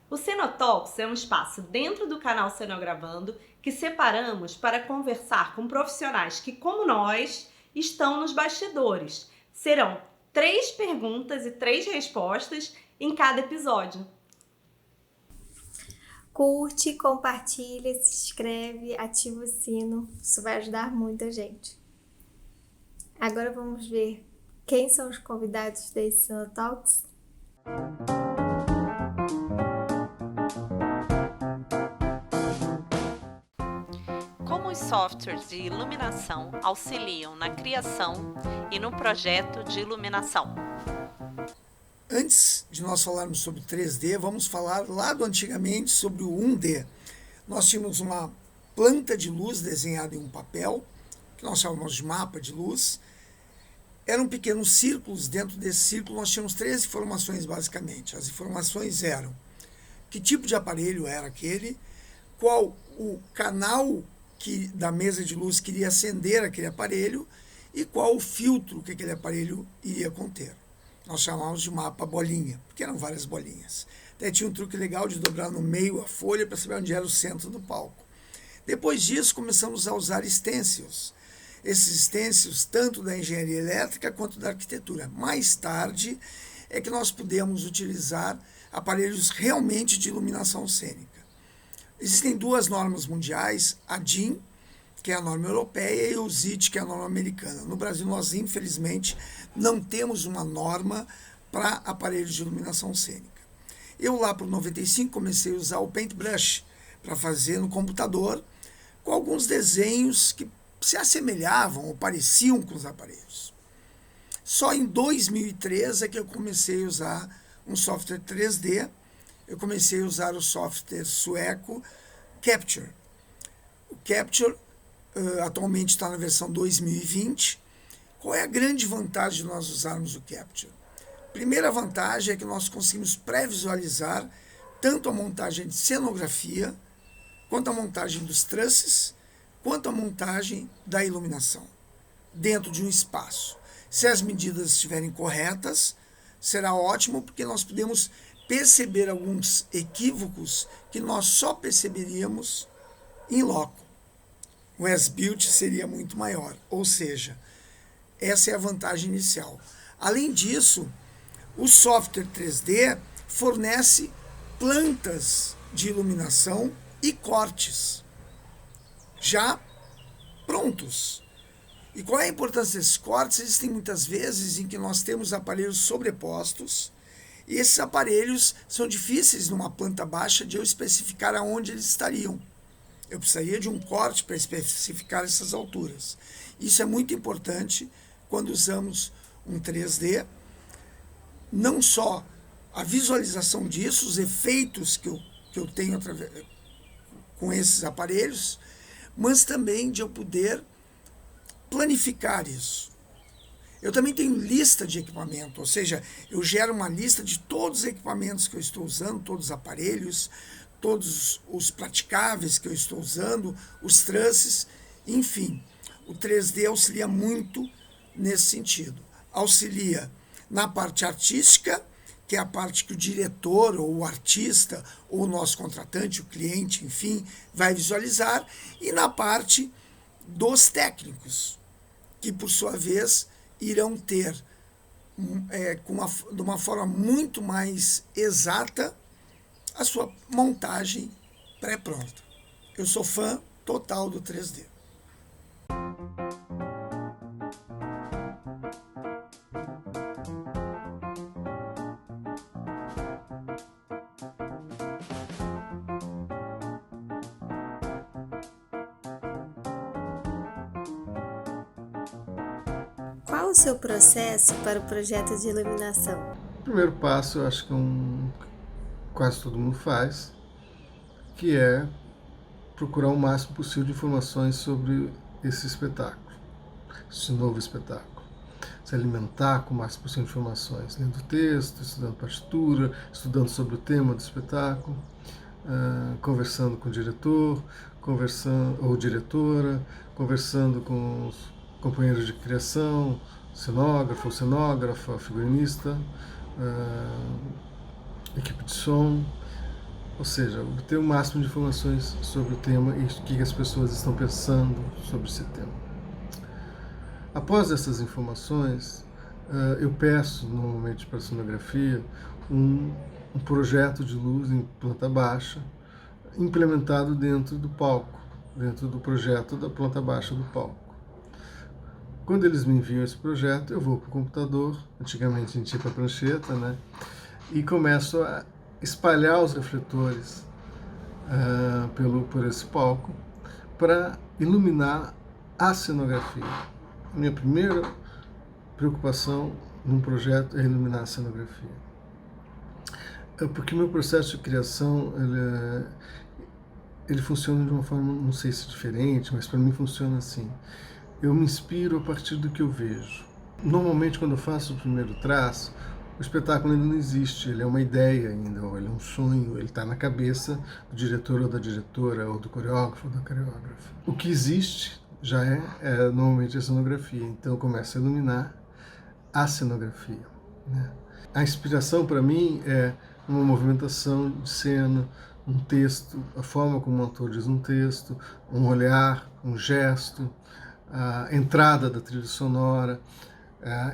O Cenotalks é um espaço dentro do canal Cenogravando que separamos para conversar com profissionais que, como nós, estão nos bastidores. Serão 3 perguntas e 3 respostas em cada episódio. Curte, compartilha, se inscreve, ativa o sino. Isso vai ajudar muito a gente. Agora vamos ver quem são os convidados desse Cenotalks. Como os softwares de iluminação auxiliam na criação e no projeto de iluminação? Antes de nós falarmos sobre 3D, vamos falar lá do antigamente sobre o 1D. Nós tínhamos uma planta de luz desenhada em um papel, que nós chamamos de mapa de luz. Eram pequenos círculos, dentro desse círculo nós tínhamos 3 informações basicamente. As informações eram que tipo de aparelho era aquele, qual o canal da mesa de luz queria acender aquele aparelho e qual o filtro que aquele aparelho iria conter. Nós chamávamos de mapa bolinha, porque eram várias bolinhas. Até tinha um truque legal de dobrar no meio a folha para saber onde era o centro do palco. Depois disso, começamos a usar stencils. Esses stencils, tanto da engenharia elétrica quanto da arquitetura. Mais tarde, é que nós pudemos utilizar aparelhos realmente de iluminação cênica. Existem 2 normas mundiais, a DIN, que é a norma europeia, e o ZIT, que é a norma americana. No Brasil, nós, infelizmente, não temos uma norma para aparelhos de iluminação cênica. Eu, lá para o 95, comecei a usar o Paintbrush para fazer no computador, com alguns desenhos que se assemelhavam ou pareciam com os aparelhos. Só em 2003 é que eu comecei a usar um software 3D, eu comecei a usar o software sueco Capture. O Capture atualmente está na versão 2020. Qual é a grande vantagem de nós usarmos o Capture? Primeira vantagem é que nós conseguimos pré-visualizar tanto a montagem de cenografia, quanto a montagem dos trusses, quanto a montagem da iluminação, dentro de um espaço. Se as medidas estiverem corretas, será ótimo, porque nós podemos perceber alguns equívocos que nós só perceberíamos em loco. O as-built seria muito maior, ou seja, essa é a vantagem inicial. Além disso, o software 3D fornece plantas de iluminação e cortes já prontos. E qual é a importância desses cortes? Existem muitas vezes em que nós temos aparelhos sobrepostos e esses aparelhos são difíceis numa planta baixa de eu especificar aonde eles estariam. Eu precisaria de um corte para especificar essas alturas. Isso é muito importante quando usamos um 3D. Não só a visualização disso, os efeitos que eu tenho com esses aparelhos, mas também de eu poder planificar isso. Eu também tenho lista de equipamento, ou seja, eu gero uma lista de todos os equipamentos que eu estou usando, todos os aparelhos, todos os praticáveis que eu estou usando, os trusses, enfim. O 3D auxilia muito nesse sentido. Auxilia na parte artística, que é a parte que o diretor, ou o artista, ou o nosso contratante, o cliente, enfim, vai visualizar, e na parte dos técnicos, que por sua vez irão ter, de uma forma muito mais exata, a sua montagem pré-pronta. Eu sou fã total do 3D. Qual o seu processo para o projeto de iluminação? O primeiro passo, eu acho que quase todo mundo faz, que é procurar o máximo possível de informações sobre esse espetáculo, esse novo espetáculo. Se alimentar com o máximo possível de informações, lendo texto, estudando partitura, estudando sobre o tema do espetáculo, conversando com o diretor, ou diretora, conversando com os companheiros de criação, cenógrafo ou cenógrafa, figurinista, equipe de som, ou seja, obter o máximo de informações sobre o tema e o que as pessoas estão pensando sobre esse tema. Após essas informações, eu peço normalmente para a cenografia um projeto de luz em planta baixa, implementado dentro do palco, dentro do projeto da planta baixa do palco. Quando eles me enviam esse projeto, eu vou para o computador, antigamente a gente ia para a prancheta, né, e começo a espalhar os refletores por esse palco para iluminar a cenografia. Minha primeira preocupação num projeto é iluminar a cenografia. Porque o meu processo de criação ele funciona de uma forma, não sei se diferente, mas para mim funciona assim. Eu me inspiro a partir do que eu vejo. Normalmente, quando eu faço o primeiro traço, o espetáculo ainda não existe, ele é uma ideia ainda, ou ele é um sonho, ele está na cabeça do diretor ou da diretora, ou do coreógrafo ou da coreógrafa. O que existe já é normalmente a cenografia, então eu começo a iluminar a cenografia, né? A inspiração para mim é uma movimentação de cena, um texto, a forma como o autor diz um texto, um olhar, um gesto, a entrada da trilha sonora.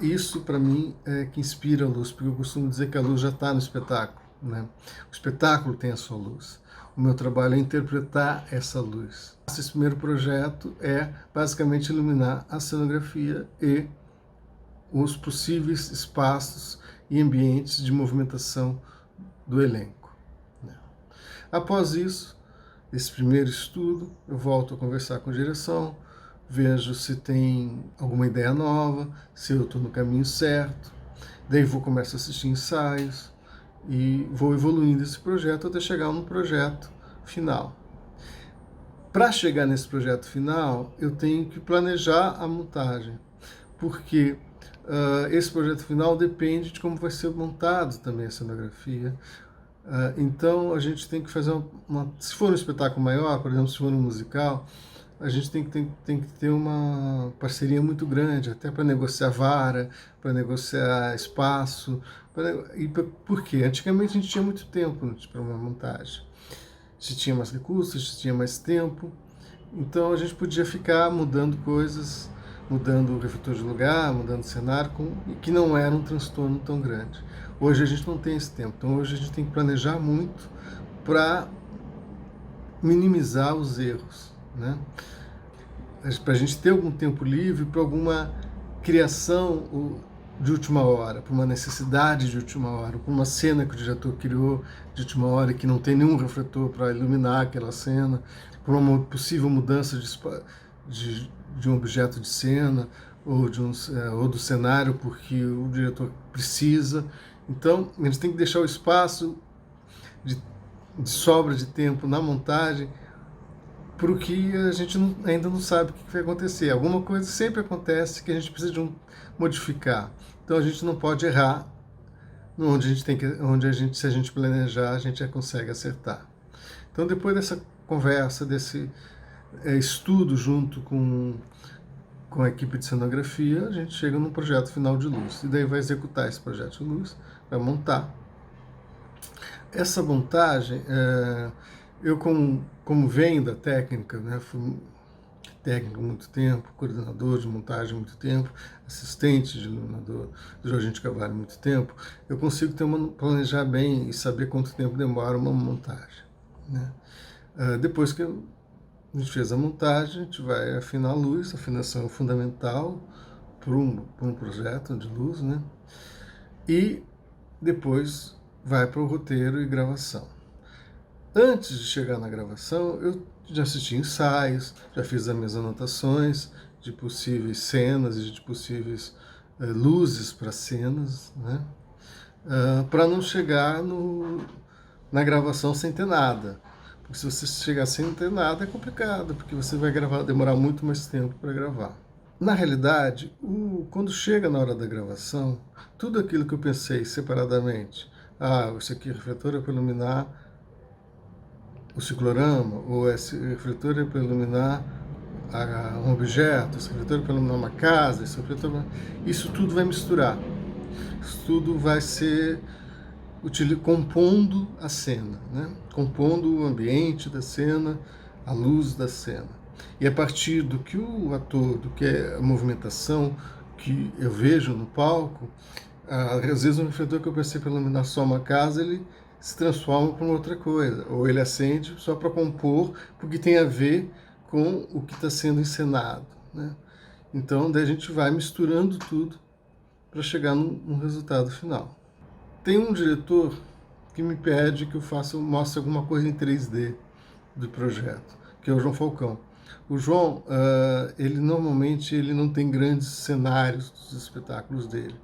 Isso para mim é que inspira a luz, porque eu costumo dizer que a luz já está no espetáculo, né? O espetáculo tem a sua luz. O meu trabalho é interpretar essa luz. Esse primeiro projeto é basicamente iluminar a cenografia e os possíveis espaços e ambientes de movimentação do elenco, né? Após isso, esse primeiro estudo, eu volto a conversar com a direção, vejo se tem alguma ideia nova, se eu estou no caminho certo, daí começo a assistir ensaios e vou evoluindo esse projeto até chegar no projeto final. Para chegar nesse projeto final, eu tenho que planejar a montagem, porque esse projeto final depende de como vai ser montado também a cenografia. Então a gente tem que fazer se for um espetáculo maior, por exemplo, se for um musical, a gente tem que ter uma parceria muito grande, até para negociar vara, para negociar espaço. Por quê? Antigamente a gente tinha muito tempo para uma montagem. Se tinha mais recursos, se tinha mais tempo. Então a gente podia ficar mudando coisas, mudando o refletor de lugar, mudando o cenário, que não era um transtorno tão grande. Hoje a gente não tem esse tempo, então hoje a gente tem que planejar muito para minimizar os erros, né? Para a gente ter algum tempo livre para alguma criação de última hora, para uma necessidade de última hora, para uma cena que o diretor criou de última hora que não tem nenhum refletor para iluminar aquela cena, para uma possível mudança de um objeto de cena ou do cenário porque o diretor precisa. Então, a gente tem que deixar o espaço de sobra de tempo na montagem para o que a gente ainda não sabe o que vai acontecer. Alguma coisa sempre acontece que a gente precisa modificar. Então a gente não pode errar se a gente planejar, a gente já consegue acertar. Então depois dessa conversa, desse estudo junto com a equipe de cenografia, a gente chega num projeto final de luz. E daí vai executar esse projeto de luz, vai montar. Essa montagem, eu como venho da técnica, né, fui técnico há muito tempo, coordenador de montagem há muito tempo, assistente de iluminador do Jorginho de Carvalho há muito tempo, eu consigo planejar bem e saber quanto tempo demora uma montagem, né? Depois que a gente fez a montagem, a gente vai afinar a luz, a afinação é fundamental para um projeto de luz, né? E depois vai para o roteiro e gravação. Antes de chegar na gravação, eu já assisti ensaios, já fiz as minhas anotações de possíveis cenas e de possíveis luzes para cenas, né? Para não chegar na gravação sem ter nada. Porque se você chegar sem ter nada é complicado, porque você vai demorar muito mais tempo para gravar. Na realidade, quando chega na hora da gravação, tudo aquilo que eu pensei separadamente, esse aqui refletor é para iluminar o ciclorama, ou esse refletor é para iluminar um objeto, esse refletor é para iluminar uma casa, isso tudo vai misturar. Isso tudo vai ser compondo a cena, né? Compondo o ambiente da cena, a luz da cena. E a partir do que o ator, do que é a movimentação que eu vejo no palco, às vezes um refletor que eu pensei para iluminar só uma casa, ele se transforma para uma outra coisa, ou ele acende só para compor, porque tem a ver com o que está sendo encenado, né? Então, daí a gente vai misturando tudo para chegar num resultado final. Tem um diretor que me pede que eu mostre alguma coisa em 3D do projeto, que é o João Falcão. O João, ele normalmente não tem grandes cenários dos espetáculos dele.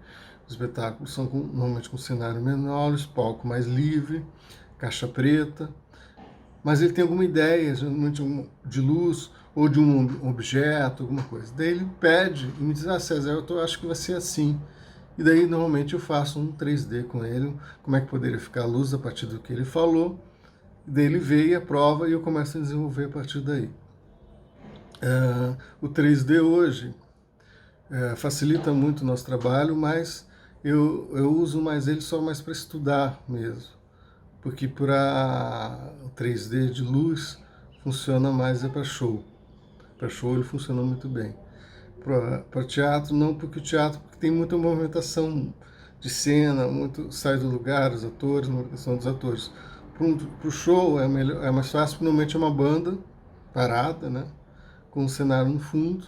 Os espetáculos são normalmente com cenário menor, palco mais livre, caixa preta, mas ele tem alguma ideia, geralmente de luz ou de um objeto, alguma coisa. Daí ele pede e me diz: César, eu acho que vai ser assim. E daí normalmente eu faço um 3D com ele, como é que poderia ficar a luz a partir do que ele falou. E daí ele vê e aprova e eu começo a desenvolver a partir daí. O 3D hoje facilita muito o nosso trabalho, mas eu uso mais ele só mais para estudar mesmo, porque para o 3D de luz funciona mais para show. Para show ele funciona muito bem. Para teatro não, porque o teatro tem muita movimentação de cena, muito sai do lugar, os atores, movimentação dos atores. Para o show é mais fácil, porque normalmente é uma banda parada, né, com um cenário no fundo,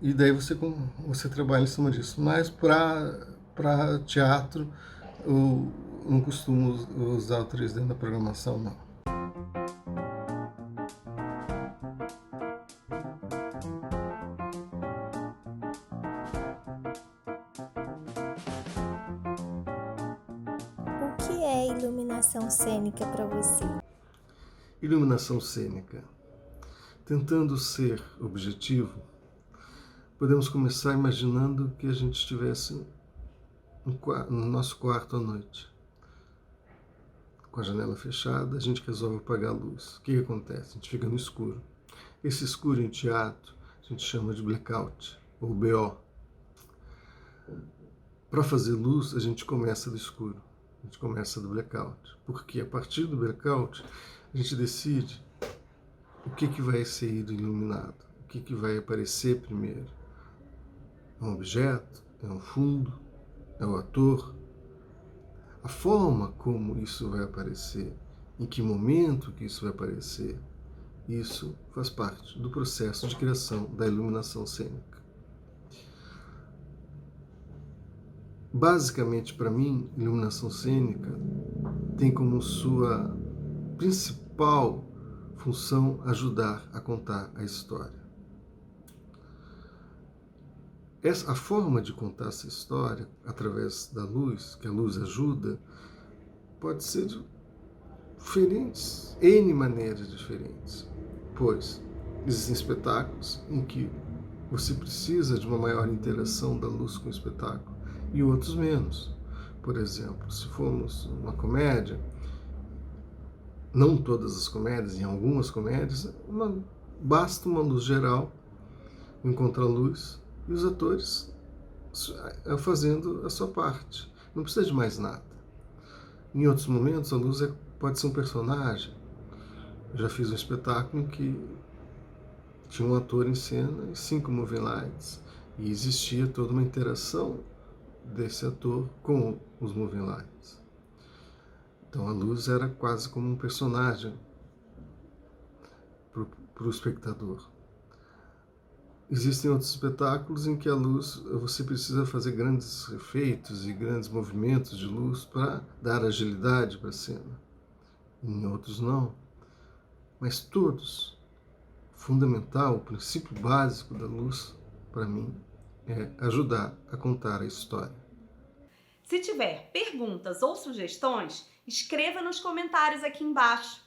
e daí você trabalha em cima disso. Mas para teatro, eu não costumo usar o 3D na programação, não. O que é iluminação cênica para você? Iluminação cênica. Tentando ser objetivo, podemos começar imaginando que a gente estivesse no nosso quarto à noite. Com a janela fechada, a gente resolve apagar a luz. O que acontece? A gente fica no escuro. Esse escuro em teatro a gente chama de blackout, ou BO. Para fazer luz, a gente começa do escuro. A gente começa do blackout. Porque a partir do blackout, a gente decide o que vai ser iluminado, o que vai aparecer primeiro. É um objeto? É um fundo? É o ator? A forma como isso vai aparecer, em que momento que isso vai aparecer, isso faz parte do processo de criação da iluminação cênica. Basicamente, para mim, iluminação cênica tem como sua principal função ajudar a contar a história. A forma de contar essa história, através da luz, que a luz ajuda, pode ser de diferentes, N maneiras diferentes. Pois existem espetáculos em que você precisa de uma maior interação da luz com o espetáculo e outros menos. Por exemplo, se formos uma comédia, não todas as comédias, em algumas comédias, basta uma luz geral, um contraluz, e os atores fazendo a sua parte. Não precisa de mais nada. Em outros momentos, a luz pode ser um personagem. Eu já fiz um espetáculo em que tinha um ator em cena e 5 moving lights. E existia toda uma interação desse ator com os moving lights. Então a luz era quase como um personagem para o espectador. Existem outros espetáculos em que a luz, você precisa fazer grandes efeitos e grandes movimentos de luz para dar agilidade para a cena. Em outros não. Mas todos, fundamental, o princípio básico da luz, para mim, é ajudar a contar a história. Se tiver perguntas ou sugestões, escreva nos comentários aqui embaixo.